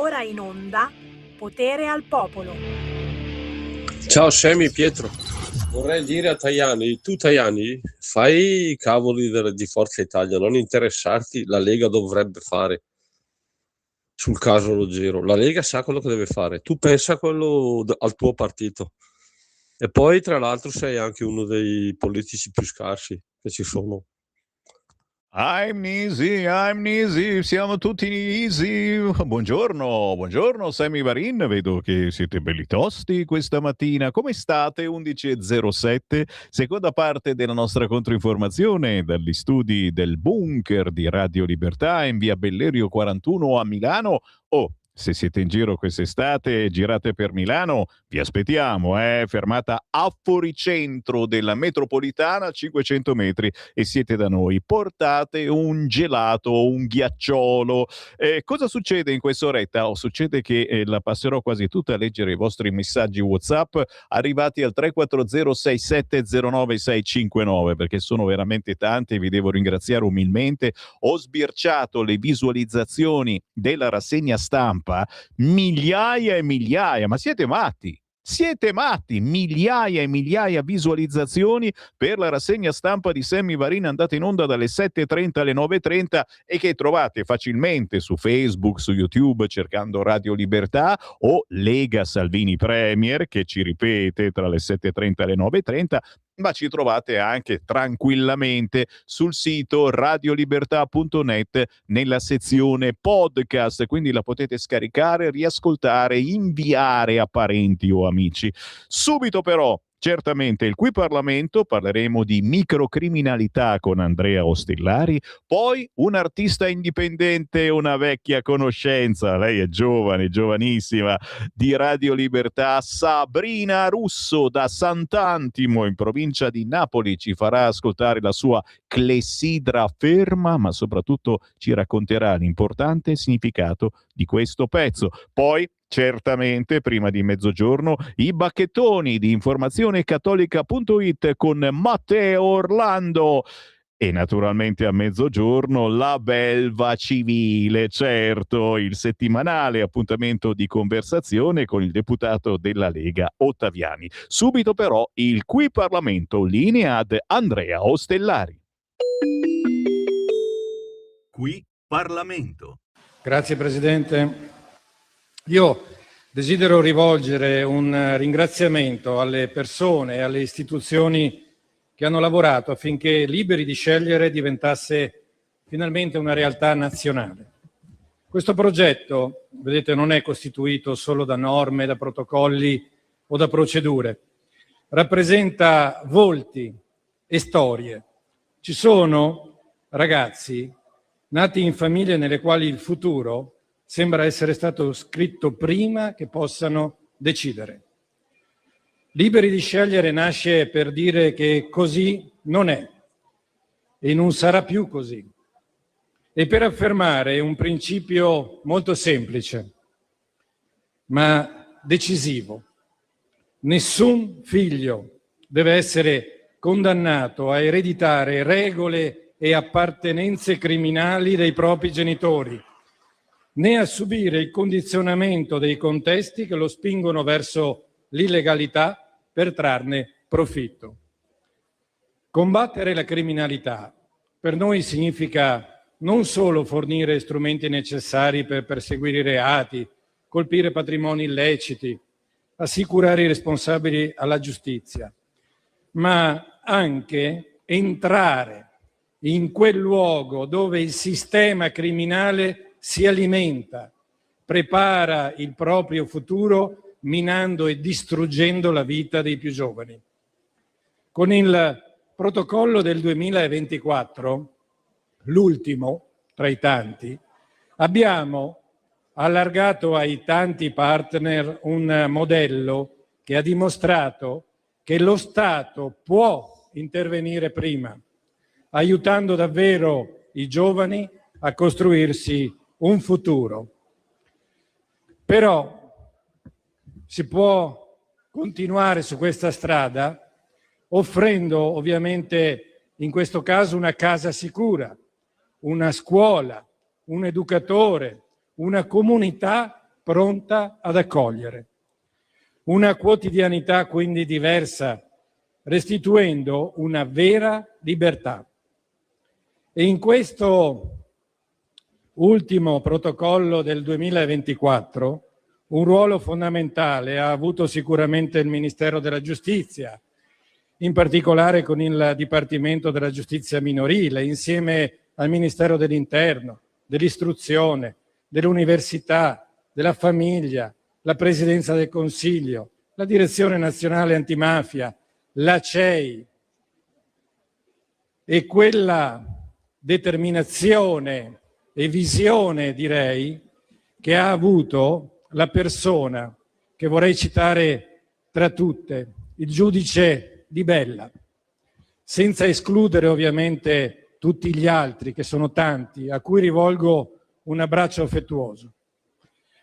ora in onda Potere al Popolo. Ciao Semi Pietro, vorrei dire a Tajani, tu Tajani fai i cavoli di Forza Italia, non interessarti, la Lega dovrebbe fare sul caso Ruggero, la Lega sa quello che deve fare, tu pensa a quello al tuo partito e poi tra l'altro sei anche uno dei politici più scarsi che ci sono. I'm easy, siamo tutti easy. Buongiorno Sammy Varin, vedo che siete belli tosti questa mattina. Come state? 11.07, seconda parte della nostra controinformazione dagli studi del bunker di Radio Libertà in via Bellerio 41 a Milano. Se siete in giro quest'estate e girate per Milano, vi aspettiamo, fermata a fuoricentro della metropolitana, 500 metri, e siete da noi. Portate un gelato, un ghiacciolo. Cosa succede in quest'oretta? Succede che la passerò quasi tutta a leggere i vostri messaggi WhatsApp arrivati al 340670969, perché sono veramente tanti e vi devo ringraziare umilmente. Ho sbirciato le visualizzazioni della rassegna stampa, migliaia e migliaia, ma siete matti? Siete matti? Migliaia e migliaia visualizzazioni per la rassegna stampa di Sammy Varin andata in onda dalle 7.30 alle 9.30 e che trovate facilmente su Facebook, su YouTube cercando Radio Libertà o Lega Salvini Premier, che ci ripete tra le 7.30 e le 9.30, ma ci trovate anche tranquillamente sul sito radiolibertà.net nella sezione podcast, quindi la potete scaricare, riascoltare, inviare a parenti o amici. Subito però, certamente il Qui Parlamento, parleremo di microcriminalità con Andrea Ostellari, poi un artista indipendente, una vecchia conoscenza, lei è giovane, giovanissima, di Radio Libertà, Sabrina Russo da Sant'Antimo in provincia di Napoli, ci farà ascoltare la sua clessidra ferma, ma soprattutto ci racconterà l'importante significato di questo pezzo. Poi certamente, prima di mezzogiorno, i bacchettoni di informazionecattolica.it con Matteo Orlando. E naturalmente a mezzogiorno la belva civile, certo, il settimanale appuntamento di conversazione con il deputato della Lega Ottaviani. Subito però il Qui Parlamento, linea ad Andrea Ostellari. Qui Parlamento. Grazie Presidente. Io desidero rivolgere un ringraziamento alle persone e alle istituzioni che hanno lavorato affinché Liberi di Scegliere diventasse finalmente una realtà nazionale. Questo progetto, vedete, non è costituito solo da norme, da protocolli o da procedure. Rappresenta volti e storie. Ci sono ragazzi nati in famiglie nelle quali il futuro sembra essere stato scritto prima che possano decidere. Liberi di Scegliere nasce per dire che così non è e non sarà più così, e per affermare un principio molto semplice ma decisivo. Nessun figlio deve essere condannato a ereditare regole e appartenenze criminali dei propri genitori, né a subire il condizionamento dei contesti che lo spingono verso l'illegalità per trarne profitto. Combattere la criminalità per noi significa non solo fornire strumenti necessari per perseguire i reati, colpire patrimoni illeciti, assicurare i responsabili alla giustizia, ma anche entrare in quel luogo dove il sistema criminale si alimenta, prepara il proprio futuro minando e distruggendo la vita dei più giovani. Con il protocollo del 2024, l'ultimo tra i tanti, abbiamo allargato ai tanti partner un modello che ha dimostrato che lo Stato può intervenire prima, aiutando davvero i giovani a costruirsi un futuro. Però si può continuare su questa strada offrendo ovviamente in questo caso una casa sicura, una scuola, un educatore, una comunità pronta ad accogliere. Una quotidianità quindi diversa, restituendo una vera libertà. E in questo ultimo protocollo del 2024 un ruolo fondamentale ha avuto sicuramente il Ministero della Giustizia, in particolare con il Dipartimento della Giustizia minorile, insieme al Ministero dell'Interno, dell'Istruzione, dell'Università, della Famiglia, la Presidenza del Consiglio, la Direzione Nazionale Antimafia, la CEI, e quella determinazione e visione, direi, che ha avuto la persona che vorrei citare tra tutte, il giudice Di Bella, senza escludere ovviamente tutti gli altri, che sono tanti, a cui rivolgo un abbraccio affettuoso.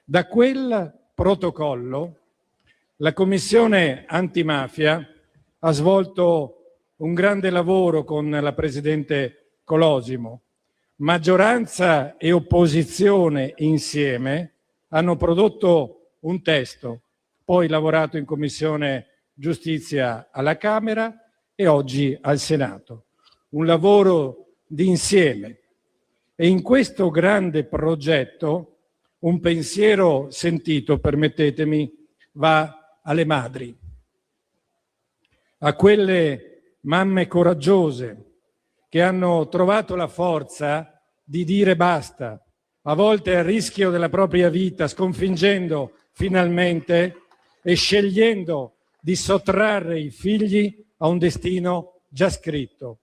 Da quel protocollo la Commissione Antimafia ha svolto un grande lavoro con la Presidente Colosimo. Maggioranza e opposizione insieme hanno prodotto un testo, poi lavorato in Commissione Giustizia alla Camera e oggi al Senato. Un lavoro di insieme. E in questo grande progetto un pensiero sentito, permettetemi, va alle madri, a quelle mamme coraggiose che hanno trovato la forza di dire basta, a volte a rischio della propria vita, sconfiggendo finalmente e scegliendo di sottrarre i figli a un destino già scritto.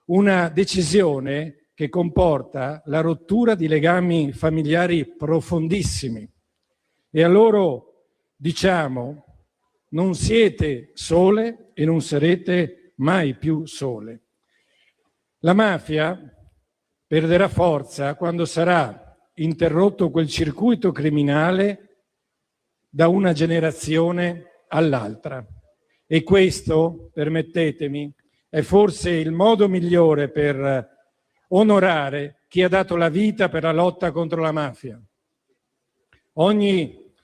Una decisione che comporta la rottura di legami familiari profondissimi. E a loro diciamo: non siete sole e non sarete mai più sole. La mafia perderà forza quando sarà interrotto quel circuito criminale da una generazione all'altra. E questo, permettetemi, è forse il modo migliore per onorare chi ha dato la vita per la lotta contro la mafia. Ogni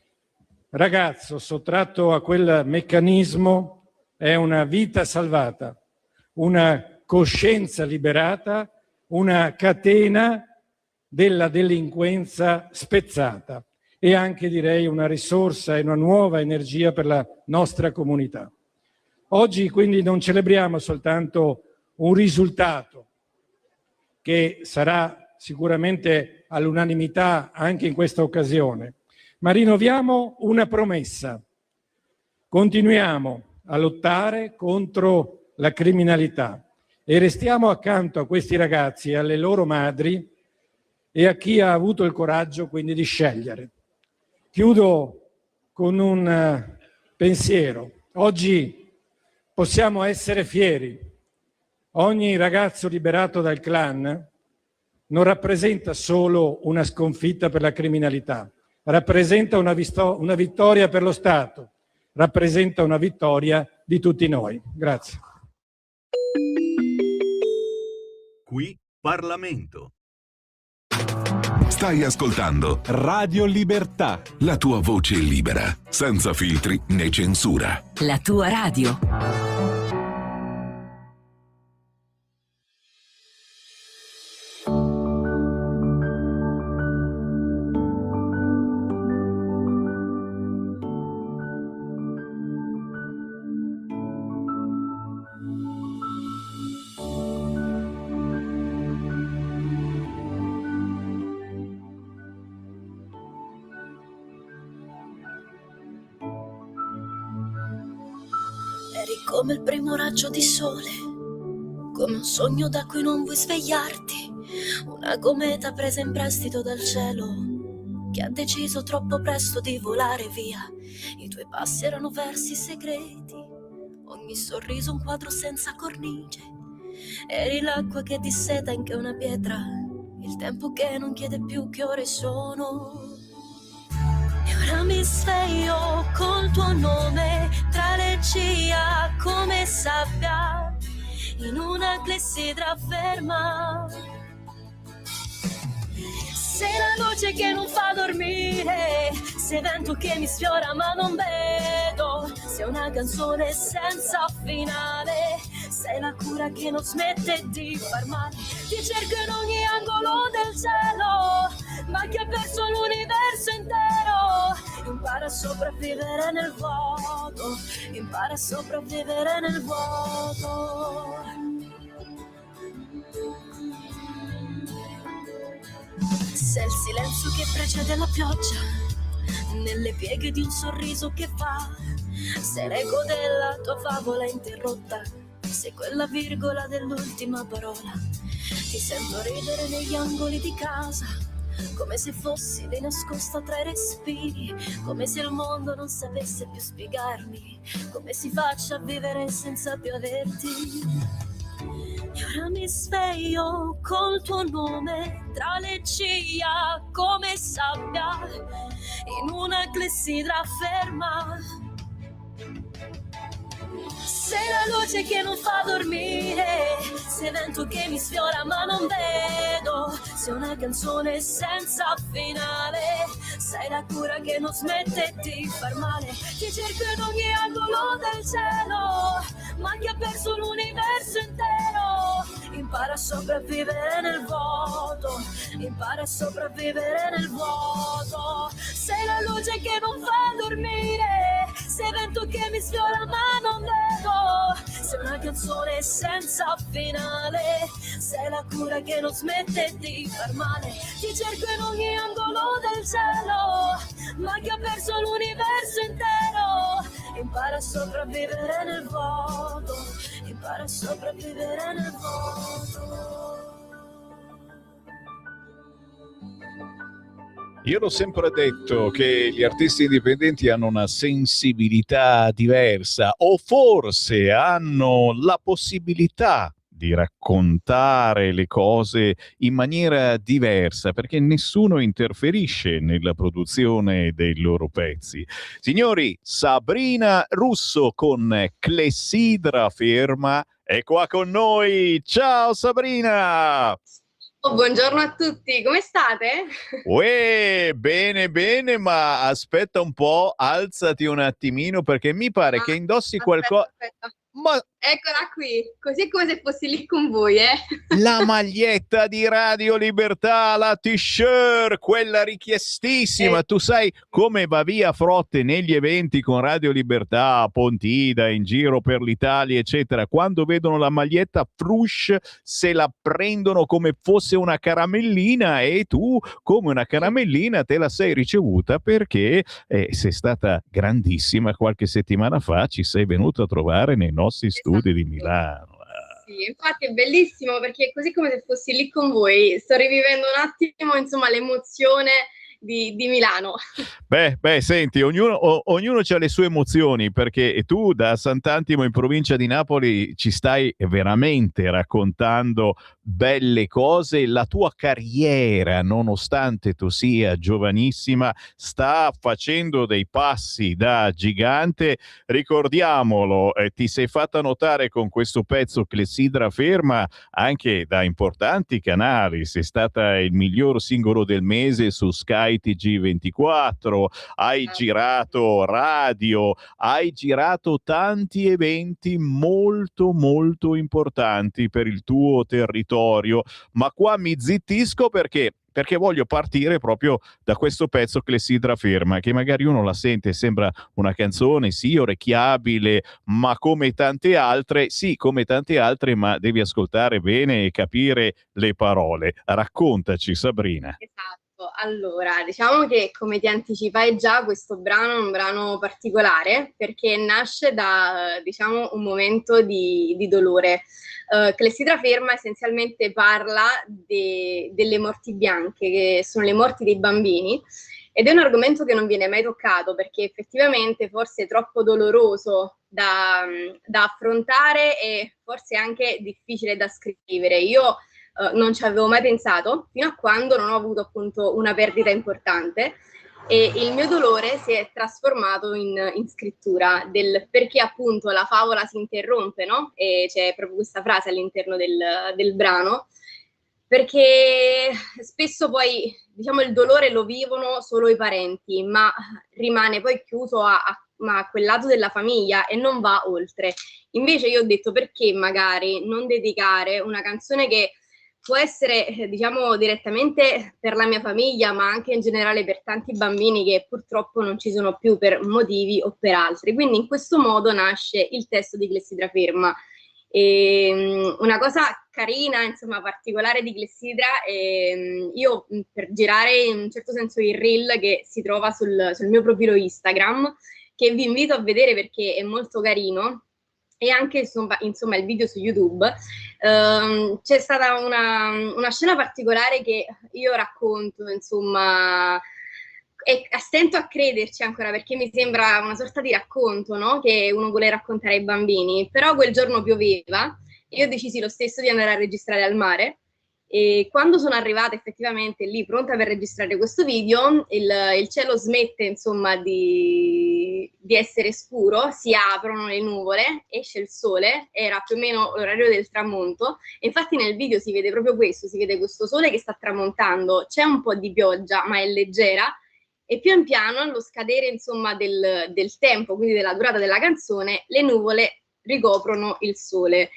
ragazzo sottratto a quel meccanismo è una vita salvata, una coscienza liberata, una catena della delinquenza spezzata e anche, direi, una risorsa e una nuova energia per la nostra comunità. Oggi quindi non celebriamo soltanto un risultato che sarà sicuramente all'unanimità anche in questa occasione, ma rinnoviamo una promessa. Continuiamo a lottare contro la criminalità e restiamo accanto a questi ragazzi e alle loro madri e a chi ha avuto il coraggio quindi di scegliere. Chiudo con un pensiero. Oggi possiamo essere fieri. Ogni ragazzo liberato dal clan non rappresenta solo una sconfitta per la criminalità, rappresenta una vittoria per lo Stato, rappresenta una vittoria di tutti noi. Grazie. Qui Parlamento. Stai ascoltando Radio Libertà. la tua voce libera, senza filtri né censura. La tua radio. Eri come il primo raggio di sole, come un sogno da cui non vuoi svegliarti, una cometa presa in prestito dal cielo, che ha deciso troppo presto di volare via. I tuoi passi erano versi segreti, ogni sorriso un quadro senza cornice. Eri l'acqua che disseta anche una pietra, il tempo che non chiede più che ore sono. E ora mi sveglio col tuo nome tra le ciglia come sabbia in una clessidra ferma. Sei la luce che non fa dormire, sei vento che mi sfiora ma non vedo, sei una canzone senza finale, sei la cura che non smette di far male, ti cerco in ogni angolo del cielo, ma chi ha perso l'universo intero, impara a sopravvivere nel vuoto, impara a sopravvivere nel vuoto. Sei il silenzio che precede la pioggia, nelle pieghe di un sorriso che fa, sei l'eco della tua favola interrotta, sei quella virgola dell'ultima parola, ti sento ridere negli angoli di casa, come se fossi lì nascosta tra i respiri, come se il mondo non sapesse più spiegarmi come si faccia a vivere senza più averti. E ora mi sveglio col tuo nome tra le ciglia come sabbia in una clessidra ferma. Sei la luce che non fa dormire, sei vento che mi sfiora ma non vedo, sei una canzone senza finale, sei la cura che non smette di far male, ti cerco in ogni angolo del cielo, ma chi ha perso l'universo intero, impara a sopravvivere nel vuoto, impara a sopravvivere nel vuoto, sei la luce che non fa dormire, sei vento che mi sfiora ma non vedo, sei una canzone senza finale, sei la cura che non smette di far male, ti cerco in ogni angolo del cielo, ma chi ha perso l'universo intero, impara a sopravvivere nel vuoto, impara a sopravvivere nel vuoto. Io l'ho sempre detto che gli artisti indipendenti hanno una sensibilità diversa, o forse hanno la possibilità di raccontare le cose in maniera diversa, perché nessuno interferisce nella produzione dei loro pezzi. Signori, Sabrina Russo con Clessidra Ferma è qua con noi. Ciao Sabrina! Oh, buongiorno a tutti, come state? Uè, bene, bene, ma aspetta un po', alzati un attimino perché mi pare che indossi qualcosa. Aspetta. Ma Eccola qui, così è come se fossi lì con voi, la maglietta di Radio Libertà, la t-shirt, quella richiestissima. Tu sai come va via frotte negli eventi con Radio Libertà, Pontida, in giro per l'Italia, eccetera. Quando vedono la maglietta Frush se la prendono come fosse una caramellina, e tu, come una caramellina, te la sei ricevuta perché sei stata grandissima. Qualche settimana fa ci sei venuta a trovare nei nostri studi di Milano. Sì, infatti è bellissimo perché è così come se fossi lì con voi. Sto rivivendo un attimo, insomma, l'emozione di Milano. Beh, senti, ognuno ha le sue emozioni, perché tu da Sant'Antimo in provincia di Napoli ci stai veramente raccontando belle cose. La tua carriera, nonostante tu sia giovanissima, sta facendo dei passi da gigante. Ricordiamolo, ti sei fatta notare con questo pezzo Clessidra Ferma anche da importanti canali. Sei stata il miglior singolo del mese su Sky TG24, hai girato radio, hai girato tanti eventi molto molto importanti per il tuo territorio, ma qua mi zittisco perché voglio partire proprio da questo pezzo Clessidra Ferma, che magari uno la sente e sembra una canzone, sì, orecchiabile, ma come tante altre, sì, come tante altre, ma devi ascoltare bene e capire le parole. Raccontaci, Sabrina. Esatto. Allora, diciamo che come ti anticipai già, questo brano è un brano particolare perché nasce da, diciamo, un momento di dolore. Clessidra Ferma essenzialmente parla delle morti bianche, che sono le morti dei bambini, ed è un argomento che non viene mai toccato perché effettivamente forse è troppo doloroso da affrontare e forse anche difficile da scrivere. Io non ci avevo mai pensato fino a quando non ho avuto appunto una perdita importante e il mio dolore si è trasformato in scrittura del perché appunto la favola si interrompe, no? E c'è proprio questa frase all'interno del brano, perché spesso poi, diciamo, il dolore lo vivono solo i parenti, ma rimane poi chiuso a quel lato della famiglia e non va oltre. Invece io ho detto, perché magari non dedicare una canzone che può essere, diciamo, direttamente per la mia famiglia, ma anche in generale per tanti bambini che purtroppo non ci sono più per motivi o per altri. Quindi in questo modo nasce il testo di Clessidra Ferma. Una cosa carina, insomma, particolare di Clessidra, io per girare in un certo senso il reel che si trova sul mio profilo Instagram, che vi invito a vedere perché è molto carino, e anche insomma il video su YouTube, c'è stata una scena particolare che io racconto, insomma, e stento a crederci ancora perché mi sembra una sorta di racconto, no? Che uno vuole raccontare ai bambini, però quel giorno pioveva e io decisi lo stesso di andare a registrare al mare. E quando sono arrivata effettivamente lì pronta per registrare questo video, il cielo smette, insomma, di essere scuro, si aprono le nuvole, esce il sole, era più o meno l'orario del tramonto, e infatti nel video si vede proprio questo, si vede questo sole che sta tramontando, c'è un po' di pioggia ma è leggera, e pian piano allo scadere, insomma, del tempo, quindi della durata della canzone, le nuvole ricoprono il sole.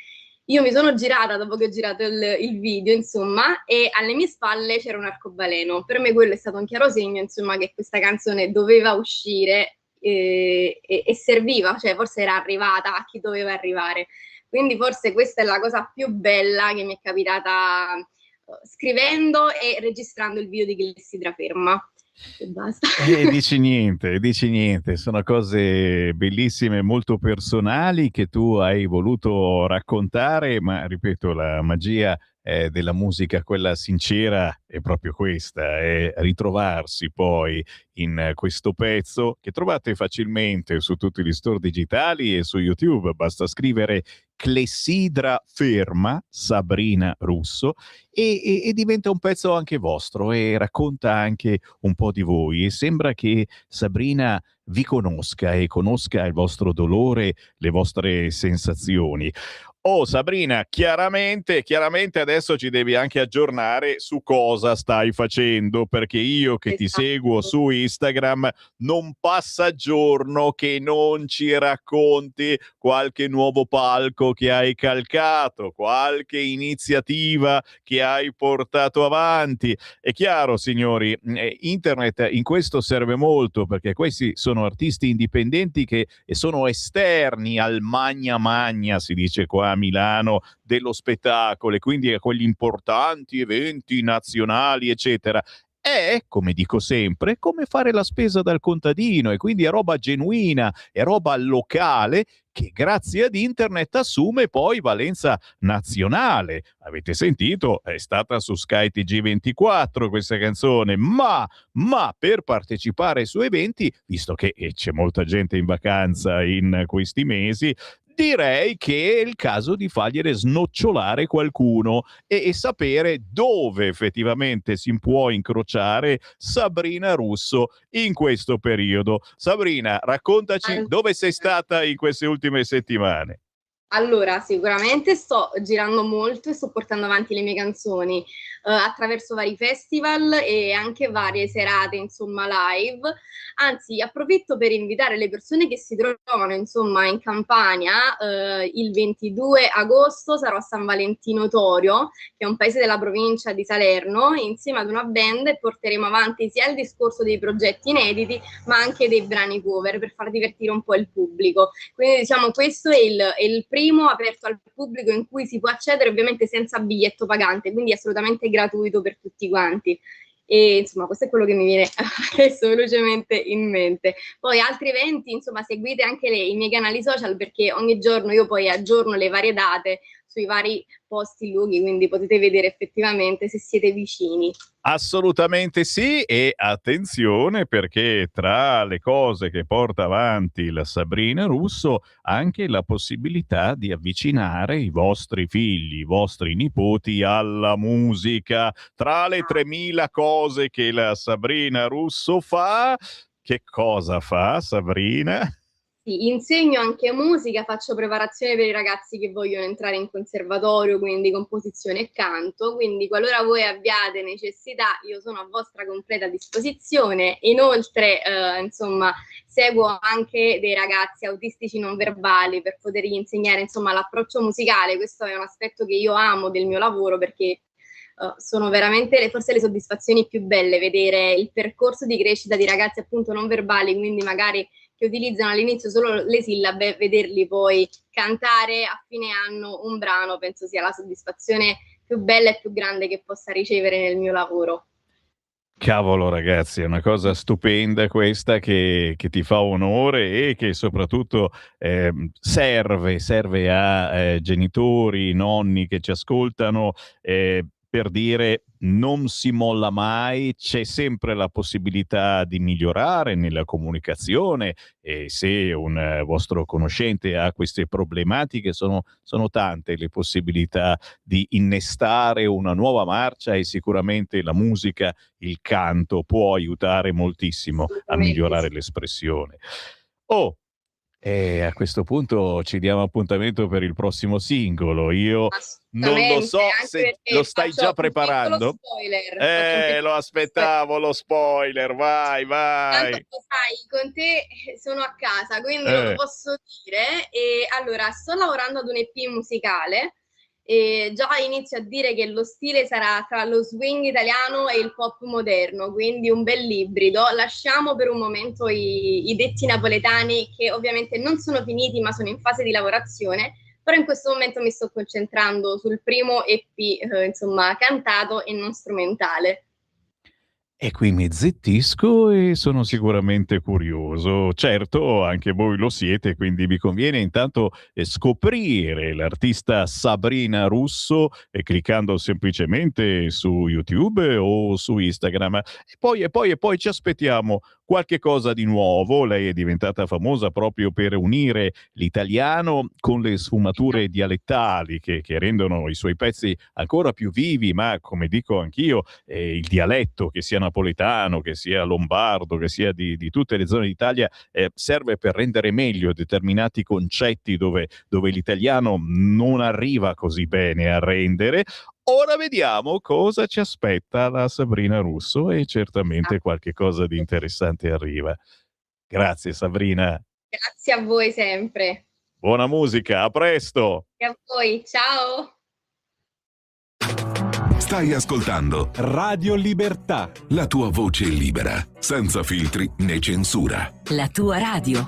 Io mi sono girata dopo che ho girato il video, insomma, e alle mie spalle c'era un arcobaleno. Per me quello è stato un chiaro segno, insomma, che questa canzone doveva uscire e serviva, cioè forse era arrivata a chi doveva arrivare. Quindi forse questa è la cosa più bella che mi è capitata scrivendo e registrando il video di Clessidra Ferma. E basta. Dici niente, sono cose bellissime, molto personali che tu hai voluto raccontare, ma ripeto, la magia della musica, quella sincera, è proprio questa, è ritrovarsi poi in questo pezzo che trovate facilmente su tutti gli store digitali e su YouTube, basta scrivere Clessidra Ferma, Sabrina Russo, e diventa un pezzo anche vostro e racconta anche un po' di voi, e sembra che Sabrina vi conosca e conosca il vostro dolore, le vostre sensazioni. Oh Sabrina, chiaramente adesso ci devi anche aggiornare su cosa stai facendo, perché io che ti seguo su Instagram non passa giorno che non ci racconti qualche nuovo palco che hai calcato, qualche iniziativa che hai portato avanti. È chiaro, signori, internet in questo serve molto, perché questi sono artisti indipendenti che sono esterni al magna magna, si dice qua a Milano, dello spettacolo, e quindi a quegli importanti eventi nazionali, eccetera. È, come dico sempre, come fare la spesa dal contadino, e quindi è roba genuina, è roba locale che grazie ad internet assume poi valenza nazionale. Avete sentito? È stata su Sky TG24 questa canzone, ma per partecipare su eventi, visto che c'è molta gente in vacanza in questi mesi, direi che è il caso di fargliene snocciolare qualcuno e sapere dove effettivamente si può incrociare Sabrina Russo in questo periodo. Sabrina, raccontaci dove sei stata in queste ultime settimane. Allora, sicuramente sto girando molto e sto portando avanti le mie canzoni attraverso vari festival e anche varie serate, insomma, live. Anzi, approfitto per invitare le persone che si trovano, insomma, in Campania. Il 22 agosto sarò a San Valentino Torio, che è un paese della provincia di Salerno, insieme ad una band, e porteremo avanti sia il discorso dei progetti inediti, ma anche dei brani cover per far divertire un po' il pubblico. Quindi, diciamo, questo è il primo aperto al pubblico in cui si può accedere ovviamente senza biglietto pagante, quindi assolutamente gratuito per tutti quanti. E insomma, questo è quello che mi viene adesso velocemente in mente. Poi altri eventi, insomma, seguite anche i miei canali social, perché ogni giorno io poi aggiorno le varie date sui vari posti, luoghi, quindi potete vedere effettivamente se siete vicini. Assolutamente sì, e attenzione, perché tra le cose che porta avanti la Sabrina Russo anche la possibilità di avvicinare i vostri figli, i vostri nipoti alla musica. Tra le 3000 cose che la Sabrina Russo fa, che cosa fa Sabrina? Sì, insegno anche musica, faccio preparazione per i ragazzi che vogliono entrare in conservatorio, quindi composizione e canto, quindi qualora voi abbiate necessità io sono a vostra completa disposizione. Inoltre, insomma, seguo anche dei ragazzi autistici non verbali per potergli insegnare, insomma, l'approccio musicale. Questo è un aspetto che io amo del mio lavoro, perché sono veramente forse le soddisfazioni più belle, vedere il percorso di crescita di ragazzi appunto non verbali, quindi magari che utilizzano all'inizio solo le sillabe, vederli poi cantare a fine anno un brano, penso sia la soddisfazione più bella e più grande che possa ricevere nel mio lavoro. Cavolo ragazzi, è una cosa stupenda questa che ti fa onore e che soprattutto serve a genitori, nonni che ci ascoltano per dire non si molla mai, c'è sempre la possibilità di migliorare nella comunicazione e se un vostro conoscente ha queste problematiche sono tante le possibilità di innestare una nuova marcia e sicuramente la musica, il canto può aiutare moltissimo a migliorare l'espressione. E a questo punto ci diamo appuntamento per il prossimo singolo. Io non lo so se lo stai già preparando. Lo aspettavo lo spoiler, vai. Tanto lo sai, con te sono a casa, quindi non lo posso dire. E allora, sto lavorando ad un EP musicale. E già inizio a dire che lo stile sarà tra lo swing italiano e il pop moderno, quindi un bel ibrido. Lasciamo per un momento i detti napoletani, che ovviamente non sono finiti ma sono in fase di lavorazione, però in questo momento mi sto concentrando sul primo EP insomma cantato e non strumentale. E qui mi zittisco e sono sicuramente curioso. Certo, anche voi lo siete, quindi vi conviene intanto scoprire l'artista Sabrina Russo cliccando semplicemente su YouTube o su Instagram. E poi ci aspettiamo qualche cosa di nuovo. Lei è diventata famosa proprio per unire l'italiano con le sfumature dialettali che rendono i suoi pezzi ancora più vivi, ma come dico anch'io, il dialetto, che sia napoletano, che sia lombardo, che sia di tutte le zone d'Italia, serve per rendere meglio determinati concetti dove l'italiano non arriva così bene a rendere. Ora vediamo cosa ci aspetta la Sabrina Russo e certamente qualche cosa di interessante arriva. Grazie Sabrina. Grazie a voi sempre. Buona musica, a presto. E a voi, ciao. Stai ascoltando Radio Libertà. la tua voce libera, senza filtri né censura. La tua radio.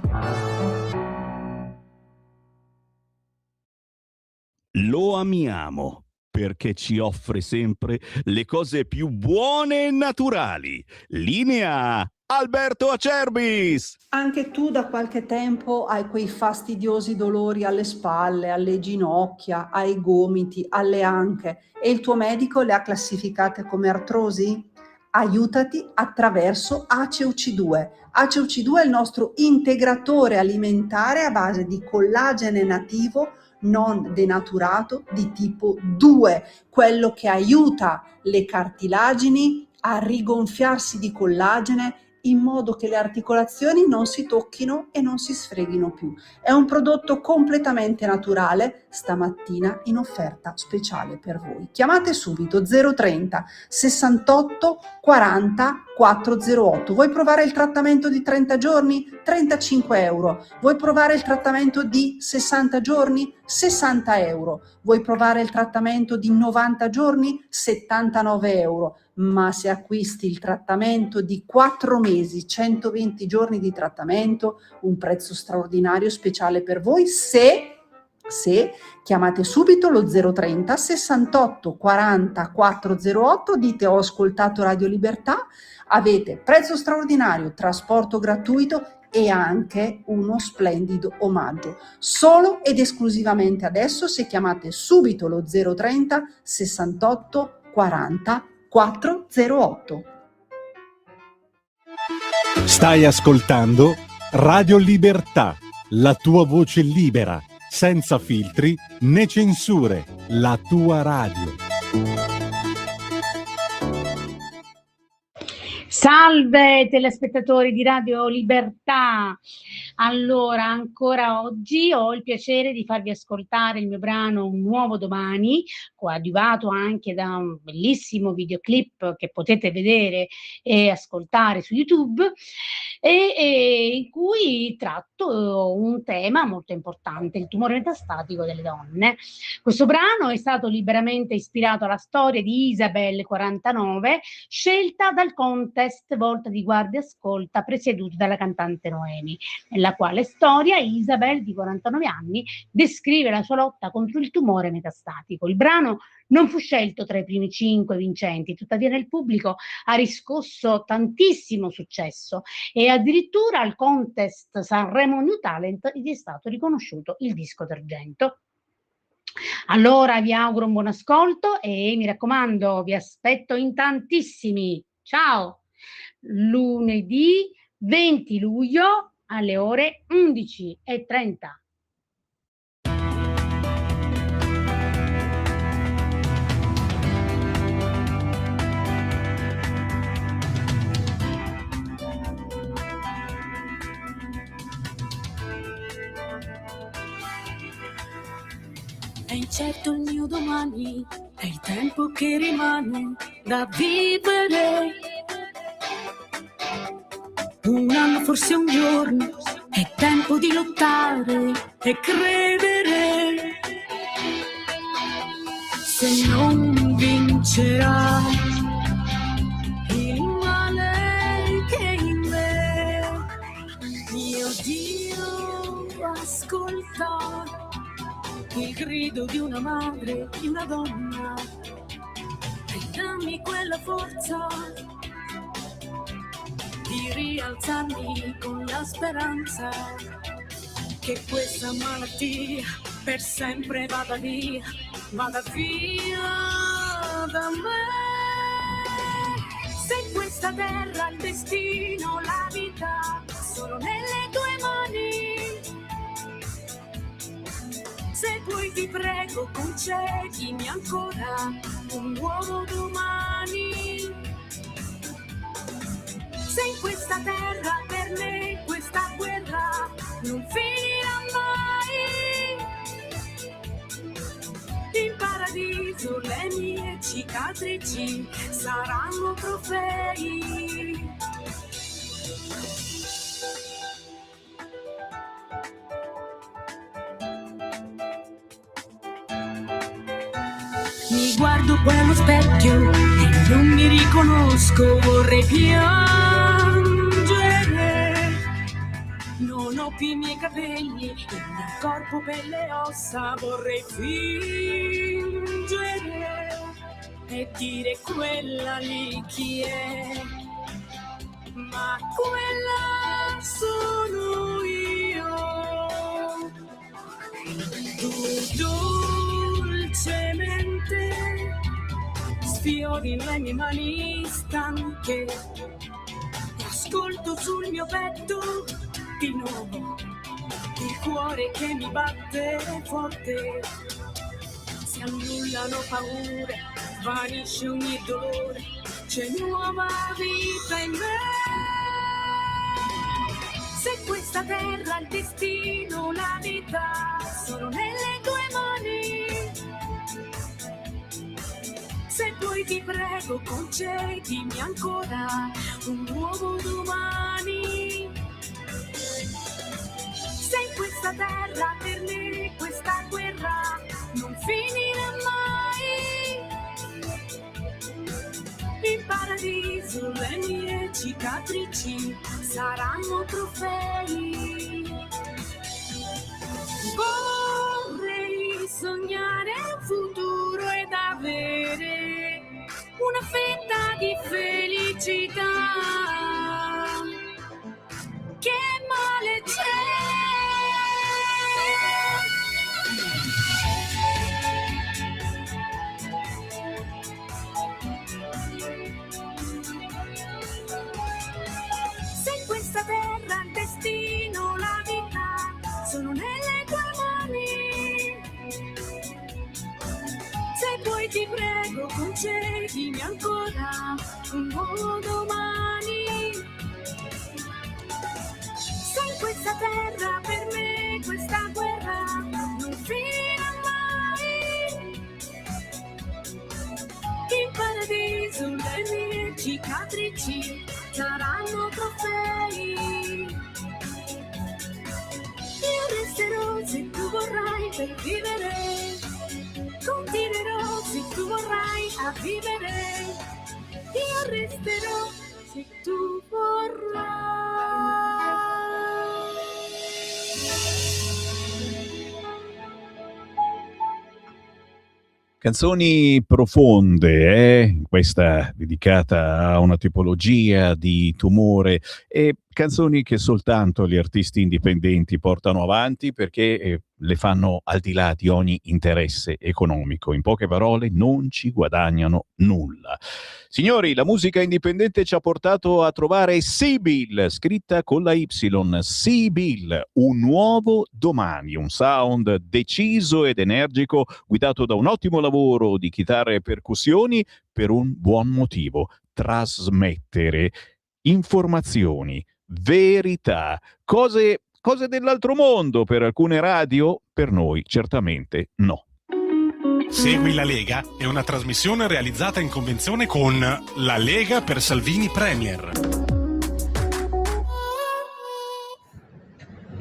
Lo amiamo perché ci offre sempre le cose più buone e naturali. Linea Alberto Acerbis. Anche tu da qualche tempo hai quei fastidiosi dolori alle spalle, alle ginocchia, ai gomiti, alle anche e il tuo medico le ha classificate come artrosi? Aiutati attraverso ACEUC2. ACEUC2 è il nostro integratore alimentare a base di collagene nativo non denaturato di tipo 2, quello che aiuta le cartilagini a rigonfiarsi di collagene in modo che le articolazioni non si tocchino e non si sfreghino più. È un prodotto completamente naturale, stamattina in offerta speciale per voi. Chiamate subito 030 68 40 408. Vuoi provare il trattamento di 30 giorni? 35 euro. Vuoi provare il trattamento di 60 giorni? 60 euro. Vuoi provare il trattamento di 90 giorni? 79 euro. Ma se acquisti il trattamento di 4 mesi, 120 giorni di trattamento, un prezzo straordinario speciale per voi se chiamate subito lo 030 68 40 408, dite ho ascoltato Radio Libertà, avete prezzo straordinario, trasporto gratuito e anche uno splendido omaggio. Solo ed esclusivamente adesso, se chiamate subito lo 030 68 40 408. Stai ascoltando Radio Libertà, la tua voce libera, senza filtri né censure, la tua radio. Salve telespettatori di Radio Libertà, Allora, ancora oggi ho il piacere di farvi ascoltare il mio brano Un nuovo domani, coadiuvato anche da un bellissimo videoclip che potete vedere e ascoltare su YouTube, e in cui tratto un tema molto importante, il tumore metastatico delle donne. Questo brano è stato liberamente ispirato alla storia di Isabel, 49, scelta dal contest Volta di Guardia Ascolta presieduto dalla cantante Noemi, nella quale storia Isabel, di 49 anni, descrive la sua lotta contro il tumore metastatico. Il brano non fu scelto tra i primi 5 vincenti, tuttavia nel pubblico ha riscosso tantissimo successo e addirittura al contest Sanremo New Talent gli è stato riconosciuto il disco d'argento. Allora vi auguro un buon ascolto e mi raccomando, vi aspetto in tantissimi. Ciao! Lunedì 20 luglio alle ore 11:30. È incerto il mio domani, è il tempo che rimane da vivere. Un anno, forse un giorno, è tempo di lottare e credere. Se non vincerà il male che in me, mio Dio, ascolta il grido di una madre, di una donna, e dammi quella forza di rialzarmi con la speranza che questa malattia per sempre vada via da me. Se questa terra, il destino, la vita sono nelle tue mani, se vuoi ti prego concedimi ancora un nuovo domani. Se in questa terra per me questa guerra non finirà mai, in paradiso le mie cicatrici saranno trofei. Mi guardo poi allo specchio e non mi riconosco, vorrei piangere. Non ho più i miei capelli, il mio corpo, pelle e ossa, vorrei fingere e dire quella lì chi è, ma quella sono io. Tu dolcemente sfiori le mie mani stanche e ascolto sul mio petto di nuovo il cuore che mi batte forte. Si annullano paure, vanisce ogni dolore, c'è nuova vita in me. Se questa terra, il destino, la vita sono nelle tue mani, se vuoi ti prego concedimi ancora un nuovo domani. Se in questa terra per me questa guerra non finirà mai, in paradiso le mie cicatrici saranno trofei. Vorrei sognare un futuro ed avere una fetta di felicità. Che male se in questa terra il destino, la vita sono nelle tue mani, se vuoi ti prego concedimi ancora un nuovo domani. Se in questa terra ci saranno trofei. Io resterò se tu vorrai per vivere, continuerò se tu vorrai a vivere. Io resterò se tu vorrai. Canzoni profonde, questa dedicata a una tipologia di tumore, e canzoni che soltanto gli artisti indipendenti portano avanti perché le fanno al di là di ogni interesse economico. In poche parole, non ci guadagnano nulla. Signori, la musica indipendente ci ha portato a trovare Sibyl, scritta con la Y, Sibyl, un nuovo domani, un sound deciso ed energico, guidato da un ottimo lavoro di chitarre e percussioni, per un buon motivo: trasmettere informazioni, verità, cose dell'altro mondo. Per alcune radio, per noi certamente no. Segui la Lega è una trasmissione realizzata in convenzione con La Lega per Salvini Premier.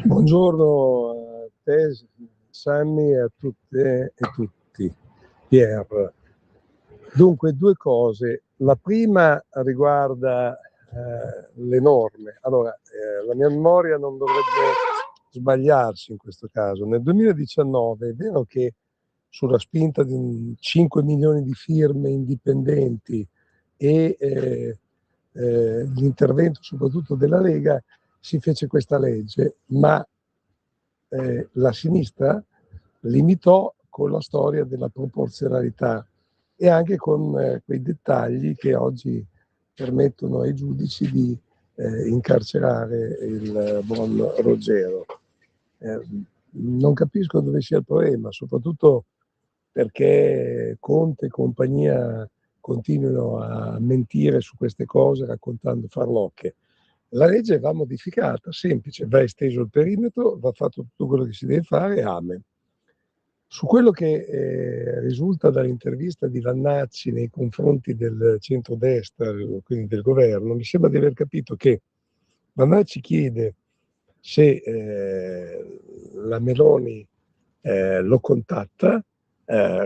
Buongiorno a te, Sammy, e a tutte e tutti. Pier. Dunque, due cose. La prima riguarda le norme. Allora, la mia memoria non dovrebbe sbagliarsi in questo caso. Nel 2019 è vero che sulla spinta di 5 milioni di firme indipendenti e l'intervento soprattutto della Lega si fece questa legge, ma la sinistra limitò con la storia della proporzionalità e anche con quei dettagli che oggi permettono ai giudici di incarcerare il buon Ruggero. Non capisco dove sia il problema, soprattutto perché Conte e compagnia continuano a mentire su queste cose raccontando farlocche. La legge va modificata, semplice, va esteso il perimetro, va fatto tutto quello che si deve fare, amen. Su quello che risulta dall'intervista di Vannacci nei confronti del centrodestra, quindi del governo, mi sembra di aver capito che Vannacci chiede se la Meloni lo contatta,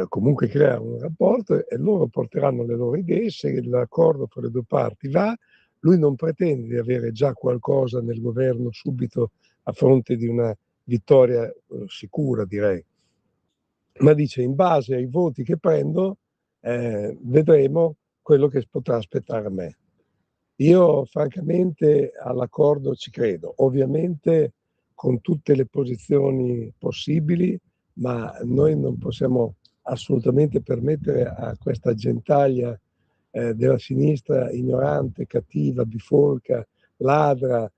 comunque crea un rapporto e loro porteranno le loro idee. Se l'accordo fra le due parti va, lui non pretende di avere già qualcosa nel governo subito a fronte di una vittoria sicura, direi, ma dice: in base ai voti che prendo vedremo quello che potrà aspettare a me. Io francamente all'accordo ci credo, ovviamente con tutte le posizioni possibili, ma noi non possiamo assolutamente permettere a questa gentaglia della sinistra ignorante, cattiva, bifolca, ladra,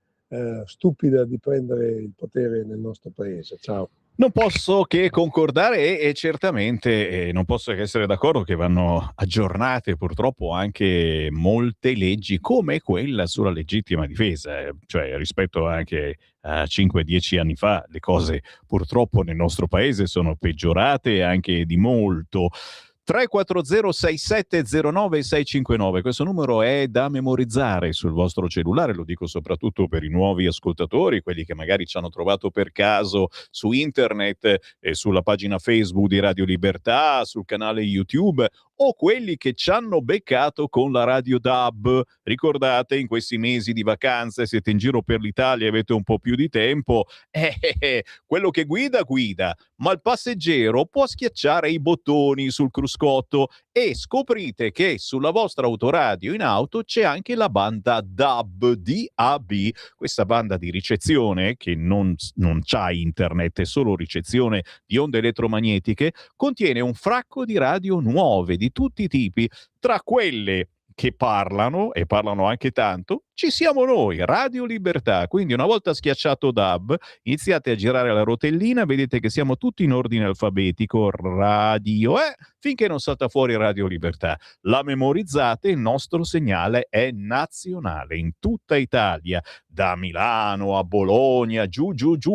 stupida di prendere il potere nel nostro paese. Ciao. Non posso che concordare e certamente non posso che essere d'accordo che vanno aggiornate purtroppo anche molte leggi, come quella sulla legittima difesa, cioè rispetto anche a 5-10 anni fa le cose purtroppo nel nostro paese sono peggiorate anche di molto. 340-6709-659, questo numero è da memorizzare sul vostro cellulare, lo dico soprattutto per i nuovi ascoltatori, quelli che magari ci hanno trovato per caso su internet, sulla pagina Facebook di Radio Libertà, sul canale YouTube, o quelli che ci hanno beccato con la Radio DAB. Ricordate, in questi mesi di vacanze siete in giro per l'Italia e avete un po' più di tempo, quello che guida, ma il passeggero può schiacciare i bottoni sul cruscotto e scoprite che sulla vostra autoradio in auto c'è anche la banda DAB, DAB, questa banda di ricezione che non c'ha internet, è solo ricezione di onde elettromagnetiche, contiene un fracco di radio nuove di tutti i tipi, tra quelle che parlano, e parlano anche tanto, ci siamo noi, Radio Libertà. Quindi una volta schiacciato DAB, iniziate a girare la rotellina, vedete che siamo tutti in ordine alfabetico, radio, finché non salta fuori Radio Libertà. La memorizzate, il nostro segnale è nazionale, in tutta Italia, da Milano a Bologna, giù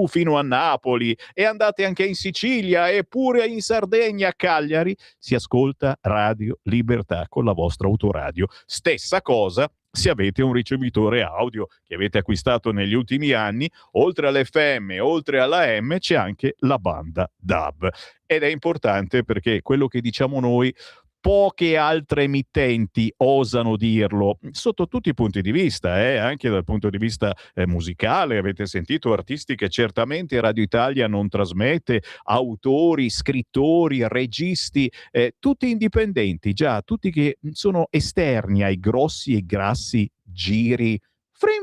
fino a Napoli, e andate anche in Sicilia e pure in Sardegna, a Cagliari, si ascolta Radio Libertà con la vostra autoradio. Stessa cosa se avete un ricevitore audio che avete acquistato negli ultimi anni. Oltre all'FM, oltre alla M, c'è anche la banda DAB, ed è importante perché quello che diciamo noi poche altre emittenti osano dirlo, sotto tutti i punti di vista, anche dal punto di vista musicale. Avete sentito artisti che certamente Radio Italia non trasmette, autori, scrittori, registi, tutti indipendenti, già, tutti che sono esterni ai grossi e grassi giri frin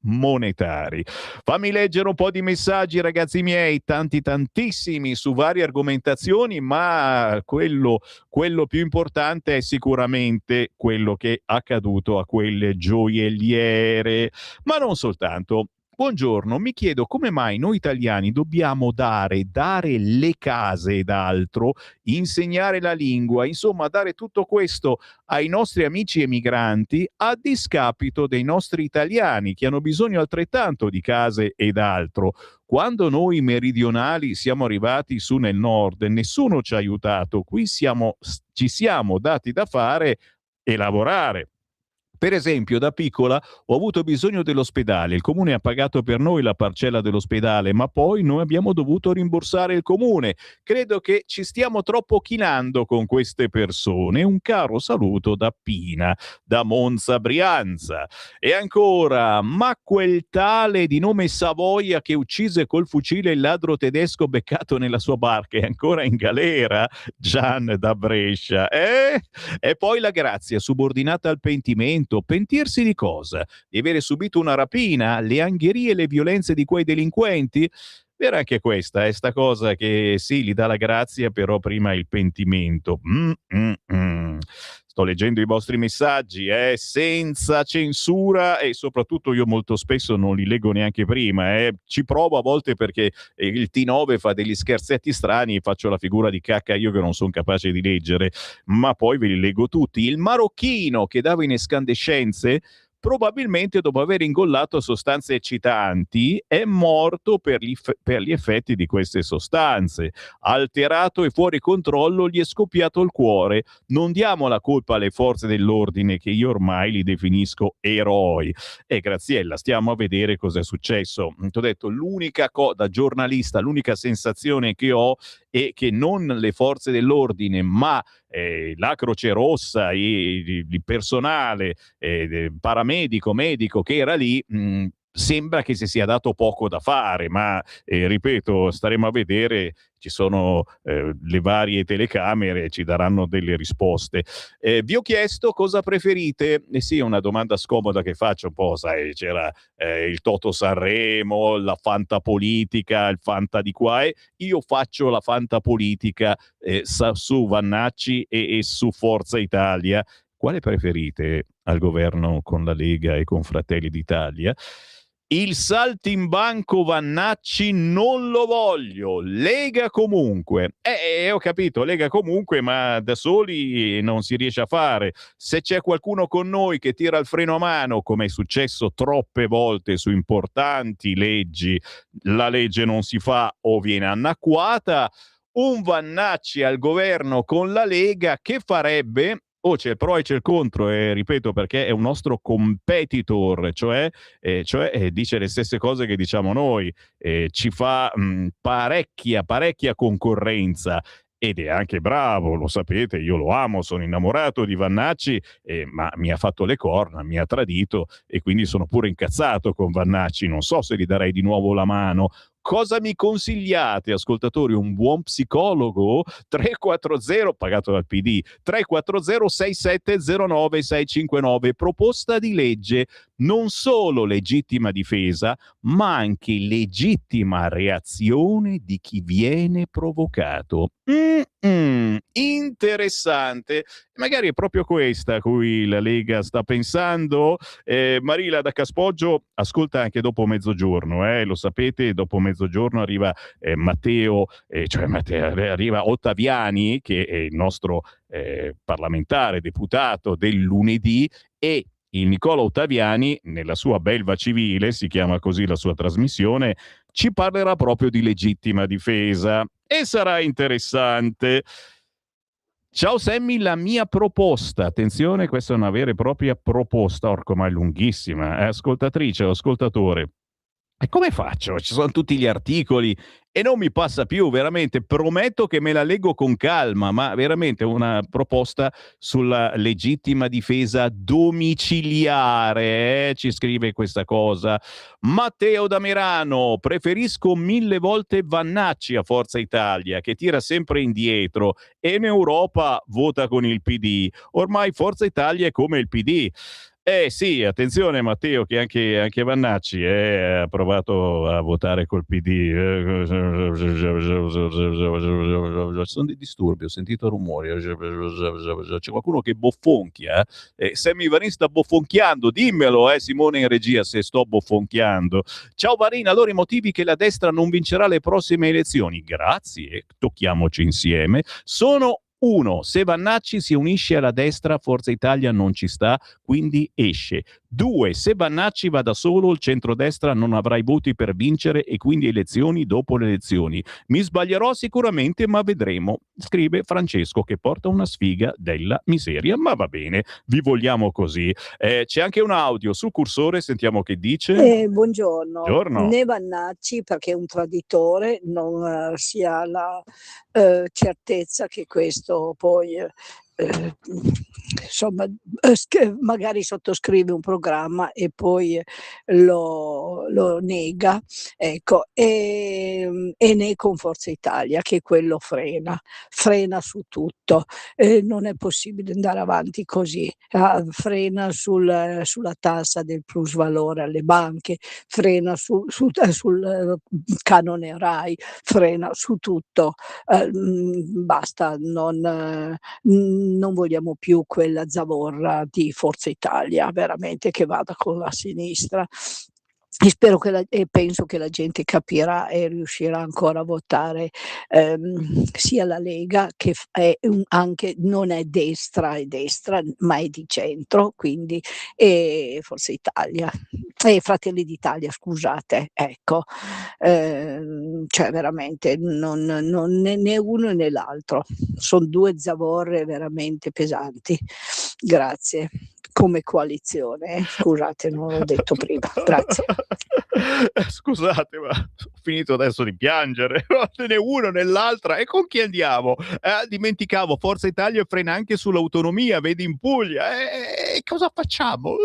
monetari. Fammi leggere un po' di messaggi, ragazzi miei, tantissimi su varie argomentazioni, ma quello più importante è sicuramente quello che è accaduto a quelle gioielliere, ma non soltanto. Buongiorno, mi chiedo come mai noi italiani dobbiamo dare le case ed altro, insegnare la lingua, insomma dare tutto questo ai nostri amici emigranti a discapito dei nostri italiani che hanno bisogno altrettanto di case ed altro. Quando noi meridionali siamo arrivati su nel nord, nessuno ci ha aiutato, qui ci siamo dati da fare e lavorare. Per esempio, da piccola ho avuto bisogno dell'ospedale, il comune ha pagato per noi la parcella dell'ospedale, ma poi noi abbiamo dovuto rimborsare il comune. Credo che ci stiamo troppo chinando con queste persone. Un caro saluto da Pina, da Monza Brianza. E ancora, ma quel tale di nome Savoia che uccise col fucile il ladro tedesco beccato nella sua barca è ancora in galera? Gian da Brescia. E poi la grazia subordinata al pentimento. Pentirsi di cosa? Di avere subito una rapina? Le angherie e le violenze di quei delinquenti? Vera anche questa, è sta cosa che sì, gli dà la grazia, però prima il pentimento. Sto leggendo i vostri messaggi, senza censura, e soprattutto io molto spesso non li leggo neanche prima. Ci provo a volte perché il T9 fa degli scherzetti strani e faccio la figura di cacca io che non sono capace di leggere, ma poi ve li leggo tutti. Il marocchino che dava in escandescenze, probabilmente dopo aver ingollato sostanze eccitanti, è morto per gli effetti di queste sostanze. Alterato e fuori controllo, gli è scoppiato il cuore. Non diamo la colpa alle forze dell'ordine, che io ormai li definisco eroi. E Graziella, stiamo a vedere cosa è successo. Ti ho detto, da giornalista, l'unica sensazione che ho è che non le forze dell'ordine, ma la Croce Rossa, il personale paramedico, medico che era lì, sembra che si sia dato poco da fare, ma ripeto, staremo a vedere, ci sono le varie telecamere, ci daranno delle risposte. Vi ho chiesto cosa preferite, sì, è una domanda scomoda che faccio un po', sai, c'era il Toto Sanremo, la Fanta politica, il Fanta di qua, e io faccio la Fanta politica su Vannacci e su Forza Italia. Quale preferite al governo con la Lega e con Fratelli d'Italia? Il saltimbanco Vannacci non lo voglio, Lega comunque. Ho capito, Lega comunque, ma da soli non si riesce a fare. Se c'è qualcuno con noi che tira il freno a mano, come è successo troppe volte su importanti leggi, la legge non si fa o viene annacquata. Un Vannacci al governo con la Lega che farebbe? C'è il pro e c'è il contro, ripeto, perché è un nostro competitor, cioè dice le stesse cose che diciamo noi, ci fa parecchia concorrenza, ed è anche bravo, lo sapete, io lo amo, sono innamorato di Vannacci, ma mi ha fatto le corna, mi ha tradito, e quindi sono pure incazzato con Vannacci, non so se gli darei di nuovo la mano. Cosa mi consigliate, ascoltatori? Un buon psicologo? 340, pagato dal PD, 340-6709-659, proposta di legge, non solo legittima difesa, ma anche legittima reazione di chi viene provocato. Interessante. Magari è proprio questa a cui la Lega sta pensando. Marila da Caspoggio ascolta anche dopo mezzogiorno, lo sapete, dopo mezzogiorno arriva arriva Ottaviani, che è il nostro parlamentare deputato del lunedì, e il Nicola Ottaviani, nella sua belva civile, si chiama così la sua trasmissione, ci parlerà proprio di legittima difesa e sarà interessante. Ciao Sammy, la mia proposta, attenzione, questa è una vera e propria proposta, orco ma è lunghissima, ascoltatrice o ascoltatore. E come faccio? Ci sono tutti gli articoli e non mi passa più, veramente. Prometto che me la leggo con calma, ma veramente una proposta sulla legittima difesa domiciliare. Ci scrive questa cosa. Matteo da Merano, preferisco 1000 volte Vannacci a Forza Italia, che tira sempre indietro e in Europa vota con il PD. Ormai Forza Italia è come il PD. Sì, attenzione Matteo, che anche Vannacci ha provato a votare col PD. Sono dei disturbi, ho sentito rumori. C'è qualcuno che bofonchia. Sammy Varin sta bofonchiando, dimmelo Simone in regia se sto bofonchiando. Ciao Varin, allora i motivi che la destra non vincerà le prossime elezioni. Grazie, tocchiamoci insieme. Sono: 1. Se Vannacci si unisce alla destra, Forza Italia non ci sta, quindi esce. 2. Se Vannacci va da solo, il centrodestra non avrà i voti per vincere e quindi elezioni dopo le elezioni. Mi sbaglierò sicuramente, ma vedremo. Scrive Francesco, che porta una sfiga della miseria, ma va bene, vi vogliamo così. C'è anche un audio sul cursore, sentiamo che dice. Buongiorno. Buongiorno. Né Vannacci, perché è un traditore, non si ha la certezza che questo poi insomma magari sottoscrive un programma e poi lo nega, ecco, e né con Forza Italia, che quello frena su tutto. Non è possibile andare avanti così. Frena sulla tassa del plusvalore alle banche, frena sul canone RAI, frena su tutto. Basta, non vogliamo più quella zavorra di Forza Italia, veramente, che vada con la sinistra. E penso che la gente capirà e riuscirà ancora a votare sia la Lega, che anche non è destra, ma è di centro, quindi, e Forza Italia e Fratelli d'Italia, scusate, ecco, cioè veramente non né uno né l'altro, sono due zavorre veramente pesanti. Grazie. Come coalizione, scusate, non l'ho detto prima, grazie. Scusate, ma ho finito adesso di piangere, né uno né l'altra. E con chi andiamo? Dimenticavo, Forza Italia frena anche sull'autonomia, vedi in Puglia. Cosa facciamo?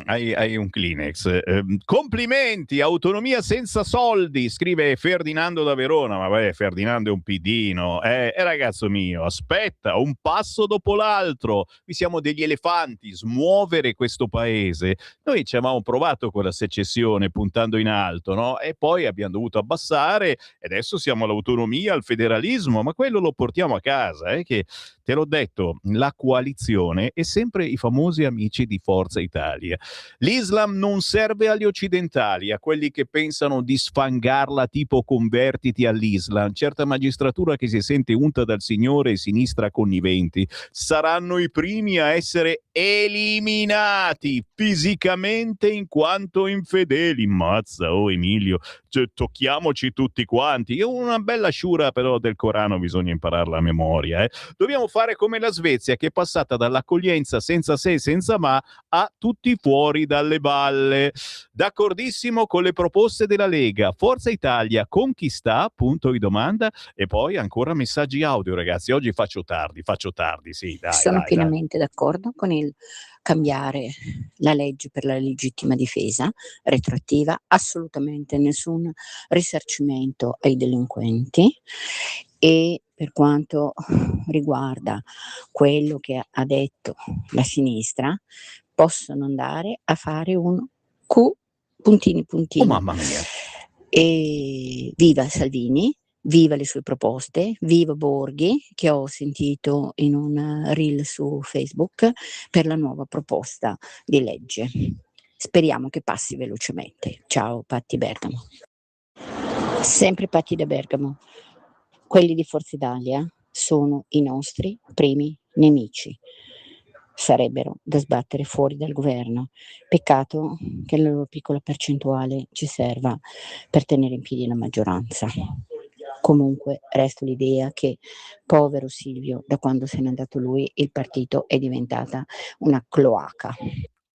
Hai un Kleenex. Complimenti, autonomia senza soldi, scrive Ferdinando da Verona. Ma beh, Ferdinando è un pidino. Ragazzo mio, aspetta, un passo dopo l'altro. Vi siamo degli elefanti, smuovere questo paese. Noi ci avevamo provato con la secessione puntando in alto, no? E poi abbiamo dovuto abbassare e adesso siamo all'autonomia, al federalismo, ma quello lo portiamo a casa, che te l'ho detto, la coalizione è sempre i famosi amici di Forza Italia. L'Islam non serve agli occidentali, a quelli che pensano di sfangarla tipo convertiti all'Islam. Certa magistratura che si sente unta dal Signore e sinistra conniventi saranno i primi a essere eliminati fisicamente in quanto infedeli. Mazza, Emilio, tocchiamoci tutti quanti. Una bella sciura però del Corano bisogna impararla a memoria. Dobbiamo fare come la Svezia, che è passata dall'accoglienza senza se e senza ma a tutti fuori dalle balle. D'accordissimo con le proposte della Lega. Forza Italia con chi sta? Punto di domanda. E poi ancora messaggi audio, ragazzi. Oggi faccio tardi, sì, dai. Sono dai. pienamente d'accordo con il cambiare la legge per la legittima difesa retroattiva, assolutamente nessun risarcimento ai delinquenti. E per quanto riguarda quello che ha detto la sinistra, possono andare a fare un Q puntini. Oh mamma mia. E viva Salvini, viva le sue proposte, viva Borghi, che ho sentito in un reel su Facebook, per la nuova proposta di legge. Speriamo che passi velocemente. Ciao Patti Bergamo. Sempre Patti da Bergamo. Quelli di Forza Italia sono i nostri primi nemici. Sarebbero da sbattere fuori dal governo. Peccato che la loro piccola percentuale ci serva per tenere in piedi la maggioranza. Comunque resto l'idea che, povero Silvio, da quando se n'è andato lui, il partito è diventata una cloaca.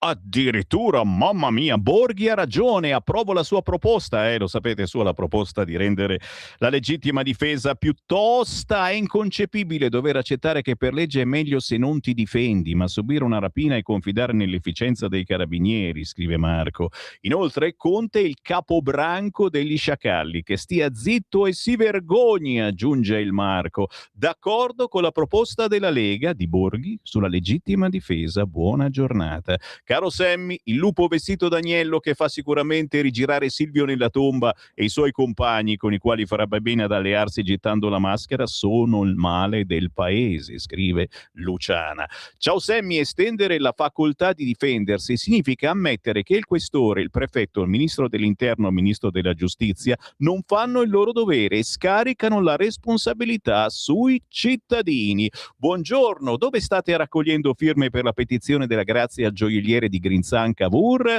Addirittura, mamma mia, Borghi ha ragione, approvo la sua proposta, lo sapete, la proposta di rendere la legittima difesa più tosta. È inconcepibile dover accettare che per legge è meglio se non ti difendi, ma subire una rapina e confidare nell'efficienza dei carabinieri, scrive Marco. Inoltre Conte è il capobranco degli sciacalli, che stia zitto e si vergogni, aggiunge il Marco. D'accordo con la proposta della Lega di Borghi sulla legittima difesa. Buona giornata. Caro Sammy, il lupo vestito d'agnello che fa sicuramente rigirare Silvio nella tomba e i suoi compagni con i quali farebbe bene ad allearsi gettando la maschera sono il male del paese, scrive Luciana. Ciao Sammy, estendere la facoltà di difendersi significa ammettere che il questore, il prefetto, il ministro dell'interno, il ministro della giustizia non fanno il loro dovere e scaricano la responsabilità sui cittadini. Buongiorno, dove state raccogliendo firme per la petizione della grazia al gioielliere di Grinzan Cavour?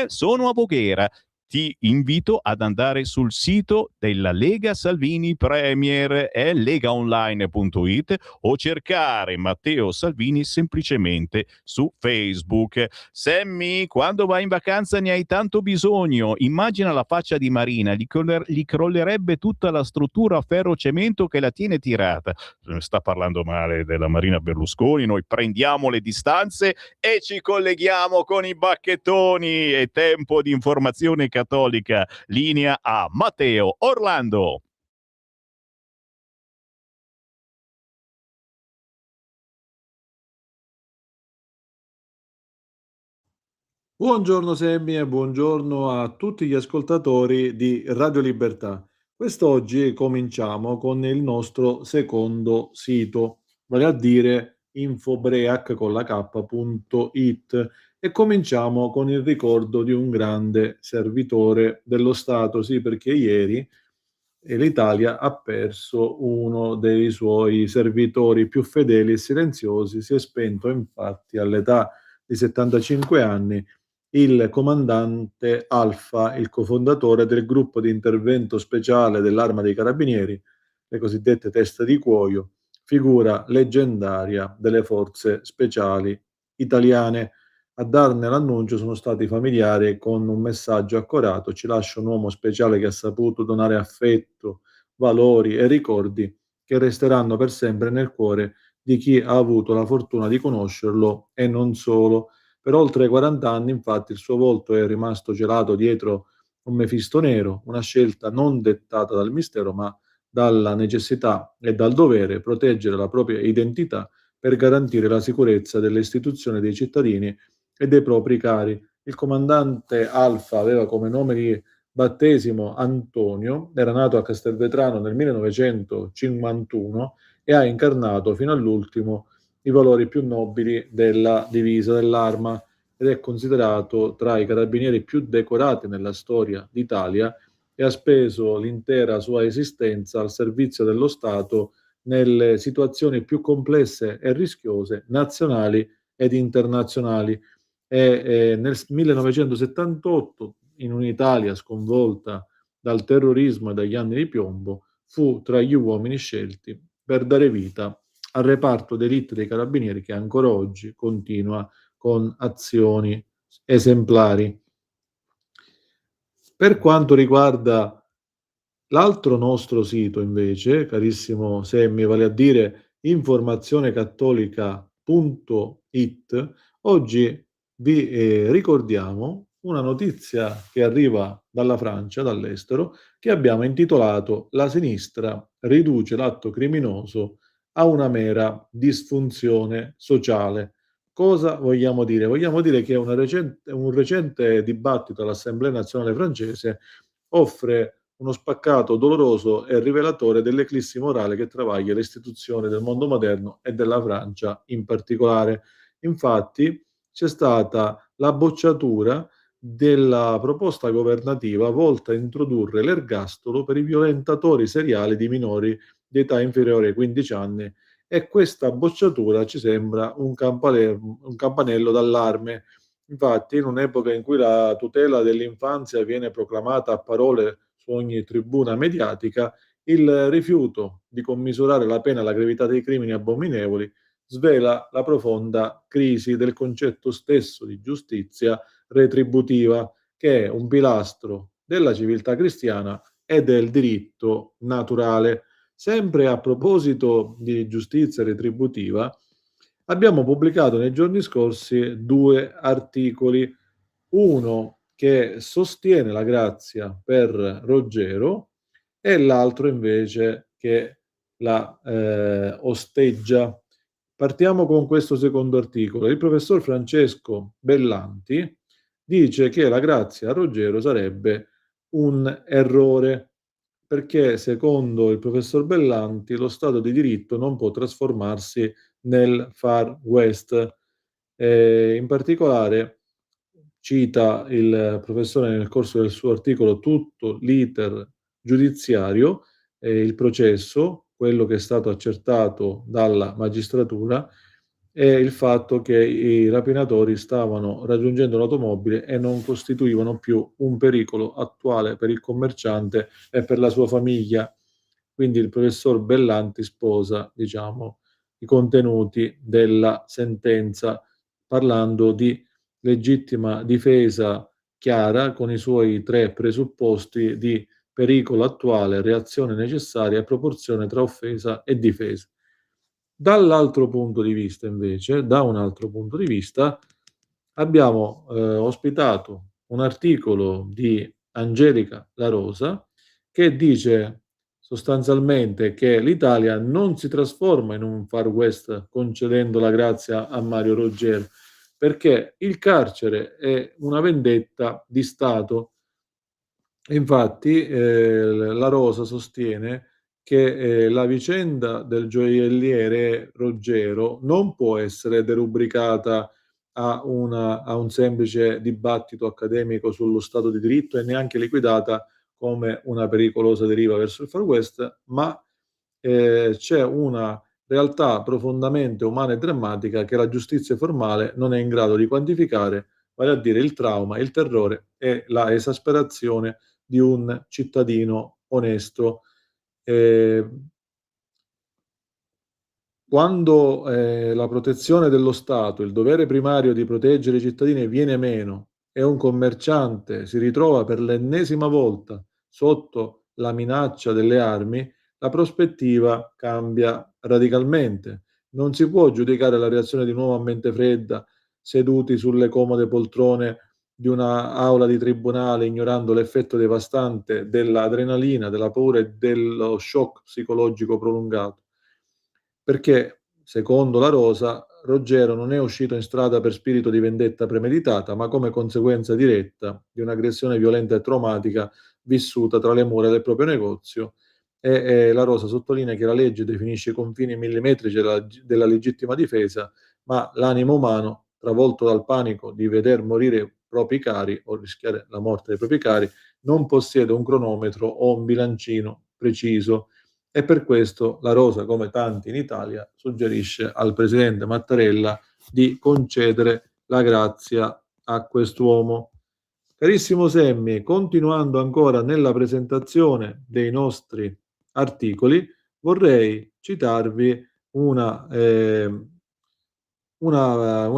Sono a Voghera. Ti invito ad andare sul sito della Lega Salvini Premier, legaonline.it, o cercare Matteo Salvini semplicemente su Facebook. Sammy, quando vai in vacanza ne hai tanto bisogno. Immagina la faccia di Marina, gli crollerebbe tutta la struttura a ferro cemento che la tiene tirata. Sta parlando male della Marina Berlusconi, noi prendiamo le distanze e ci colleghiamo con i bacchettoni. È tempo di informazione cattolica. Linea a Matteo Orlando. Buongiorno Semmi e buongiorno a tutti gli ascoltatori di Radio Libertà. Quest'oggi cominciamo con il nostro secondo sito, vale a dire infobreac con la K.it, e cominciamo con il ricordo di un grande servitore dello Stato, sì, perché ieri l'Italia ha perso uno dei suoi servitori più fedeli e silenziosi. Si è spento infatti all'età di 75 anni il comandante Alfa, il cofondatore del gruppo di intervento speciale dell'Arma dei Carabinieri, le cosiddette teste di cuoio, figura leggendaria delle forze speciali italiane. A darne l'annuncio sono stati i familiari con un messaggio accorato: ci lascia un uomo speciale che ha saputo donare affetto, valori e ricordi che resteranno per sempre nel cuore di chi ha avuto la fortuna di conoscerlo e non solo. Per oltre 40 anni, infatti, il suo volto è rimasto celato dietro un mefisto nero, una scelta non dettata dal mistero, ma dalla necessità e dal dovere proteggere la propria identità per garantire la sicurezza delle istituzioni, dei cittadini e dei propri cari. Il comandante Alfa aveva come nome di battesimo Antonio, era nato a Castelvetrano nel 1951 e ha incarnato fino all'ultimo i valori più nobili della divisa dell'Arma ed è considerato tra i carabinieri più decorati nella storia d'Italia e ha speso l'intera sua esistenza al servizio dello Stato nelle situazioni più complesse e rischiose, nazionali ed internazionali. Nel 1978, in un'Italia sconvolta dal terrorismo e dagli anni di piombo, fu tra gli uomini scelti per dare vita al reparto d'élite dei carabinieri che ancora oggi continua con azioni esemplari. Per quanto riguarda l'altro nostro sito, invece, carissimo Semmi, vale a dire informazionecattolica.it, oggi vi ricordiamo una notizia che arriva dalla Francia, dall'estero, che abbiamo intitolato "La sinistra riduce l'atto criminoso a una mera disfunzione sociale". Cosa vogliamo dire? Vogliamo dire che un recente dibattito all'Assemblea nazionale francese offre uno spaccato doloroso e rivelatore dell'eclissi morale che travaglia le istituzioni del mondo moderno e della Francia in particolare. Infatti c'è stata la bocciatura della proposta governativa volta a introdurre l'ergastolo per i violentatori seriali di minori di età inferiore ai 15 anni, e questa bocciatura ci sembra un campanello d'allarme. Infatti, in un'epoca in cui la tutela dell'infanzia viene proclamata a parole su ogni tribuna mediatica, Il rifiuto di commisurare la pena alla gravità dei crimini abominevoli svela la profonda crisi del concetto stesso di giustizia retributiva, che è un pilastro della civiltà cristiana e del diritto naturale. Sempre a proposito di giustizia retributiva, abbiamo pubblicato nei giorni scorsi 2 articoli, uno che sostiene la grazia per Roggero e l'altro invece che la osteggia. Partiamo con questo secondo articolo. Il professor Francesco Bellanti dice che la grazia a Roggero sarebbe un errore, perché secondo il professor Bellanti lo Stato di diritto non può trasformarsi nel Far West. In particolare cita il professore nel corso del suo articolo tutto l'iter giudiziario, il processo, quello che è stato accertato dalla magistratura, e il fatto che i rapinatori stavano raggiungendo l'automobile e non costituivano più un pericolo attuale per il commerciante e per la sua famiglia. Quindi il professor Bellanti sposa, diciamo, i contenuti della sentenza, parlando di legittima difesa chiara con i suoi 3 presupposti di pericolo attuale, reazione necessaria e proporzione tra offesa e difesa. Dall'altro punto di vista, invece, da un altro punto di vista, abbiamo ospitato un articolo di Angelica La Rosa che dice sostanzialmente che l'Italia non si trasforma in un Far West concedendo la grazia a Mario Roggero, perché il carcere è una vendetta di Stato. Infatti La Rosa sostiene che la vicenda del gioielliere Roggero non può essere derubricata a un semplice dibattito accademico sullo Stato di diritto e neanche liquidata come una pericolosa deriva verso il Far West, ma c'è una realtà profondamente umana e drammatica che la giustizia formale non è in grado di quantificare, vale a dire il trauma, il terrore e la esasperazione di un cittadino onesto. Quando la protezione dello Stato, il dovere primario di proteggere i cittadini viene meno e un commerciante si ritrova per l'ennesima volta sotto la minaccia delle armi, la prospettiva cambia radicalmente. Non si può giudicare la reazione di nuovo a mente fredda, seduti sulle comode poltrone di una aula di tribunale, ignorando l'effetto devastante dell'adrenalina, della paura e dello shock psicologico prolungato. Perché, secondo La Rosa, Roggero non è uscito in strada per spirito di vendetta premeditata, ma come conseguenza diretta di un'aggressione violenta e traumatica vissuta tra le mura del proprio negozio. E La Rosa sottolinea che la legge definisce i confini millimetrici della legittima difesa, ma l'animo umano, travolto dal panico di veder morire i propri cari o rischiare la morte dei propri cari, non possiede un cronometro o un bilancino preciso. E per questo La Rosa, come tanti in Italia, suggerisce al presidente Mattarella di concedere la grazia a quest'uomo. Carissimo Semmi, continuando ancora nella presentazione dei nostri articoli, vorrei citarvi un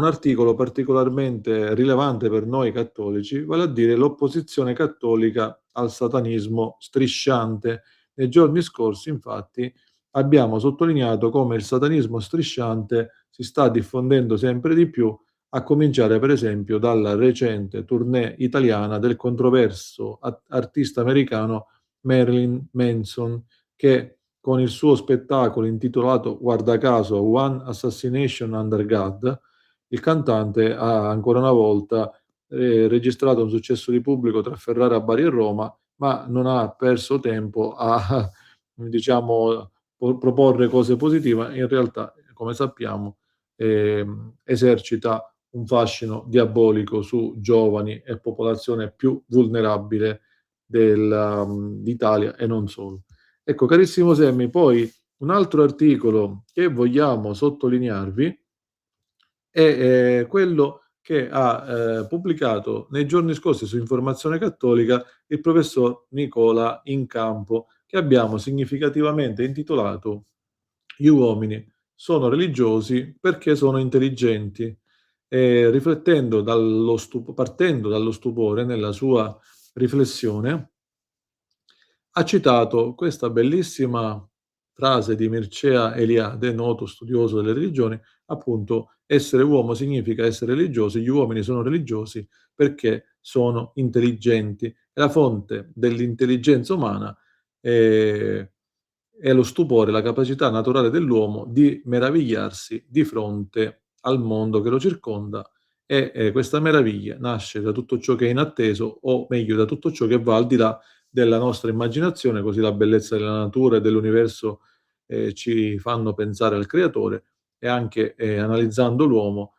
articolo particolarmente rilevante per noi cattolici, vale a dire l'opposizione cattolica al satanismo strisciante. Nei giorni scorsi, infatti, abbiamo sottolineato come il satanismo strisciante si sta diffondendo sempre di più, a cominciare per esempio dalla recente tournée italiana del controverso artista americano Marilyn Manson, che con il suo spettacolo intitolato, guarda caso, One Assassination Under God, il cantante ha ancora una volta registrato un successo di pubblico tra Ferrara, Bari e Roma, ma non ha perso tempo a diciamo proporre cose positive. In realtà, come sappiamo, esercita un fascino diabolico su giovani e popolazione più vulnerabile d'Italia e non solo. Ecco, carissimo Semmi, poi un altro articolo che vogliamo sottolinearvi è quello che ha pubblicato nei giorni scorsi su Informazione Cattolica il professor Nicola Incampo, che abbiamo significativamente intitolato Gli uomini sono religiosi perché sono intelligenti, partendo dallo stupore nella sua riflessione, ha citato questa bellissima frase di Mircea Eliade, noto studioso delle religioni, appunto: essere uomo significa essere religiosi, gli uomini sono religiosi perché sono intelligenti. E la fonte dell'intelligenza umana è lo stupore, la capacità naturale dell'uomo di meravigliarsi di fronte al mondo che lo circonda, e questa meraviglia nasce da tutto ciò che è inatteso, o meglio da tutto ciò che va al di là della nostra immaginazione, così la bellezza della natura e dell'universo ci fanno pensare al creatore, e anche analizzando l'uomo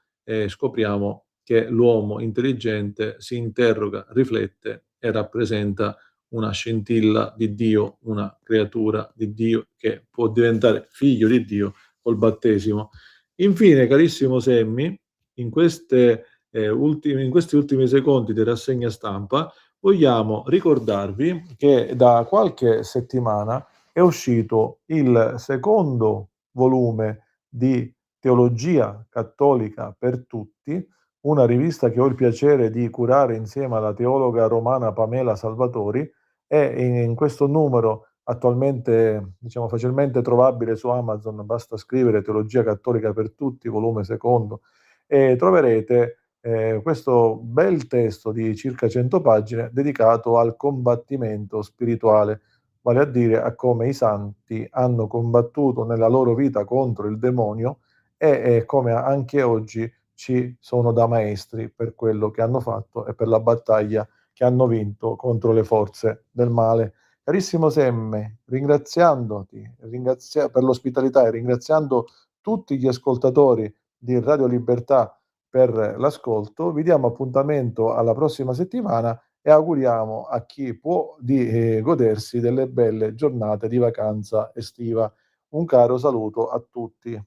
scopriamo che l'uomo intelligente si interroga, riflette e rappresenta una scintilla di Dio, una creatura di Dio che può diventare figlio di Dio col battesimo. Infine, carissimo Semmi, in questi ultimi secondi di rassegna stampa vogliamo ricordarvi che da qualche settimana è uscito il secondo volume di Teologia Cattolica per Tutti, una rivista che ho il piacere di curare insieme alla teologa romana Pamela Salvatori, e in questo numero, attualmente diciamo facilmente trovabile su Amazon, basta scrivere Teologia Cattolica per Tutti, volume secondo, e troverete questo bel testo di circa 100 pagine dedicato al combattimento spirituale, vale a dire a come i santi hanno combattuto nella loro vita contro il demonio, e come anche oggi ci sono da maestri per quello che hanno fatto e per la battaglia che hanno vinto contro le forze del male. Carissimo Semme, ringraziandoti per l'ospitalità e ringraziando tutti gli ascoltatori di Radio Libertà per l'ascolto, vi diamo appuntamento alla prossima settimana e auguriamo a chi può di godersi delle belle giornate di vacanza estiva. Un caro saluto a tutti.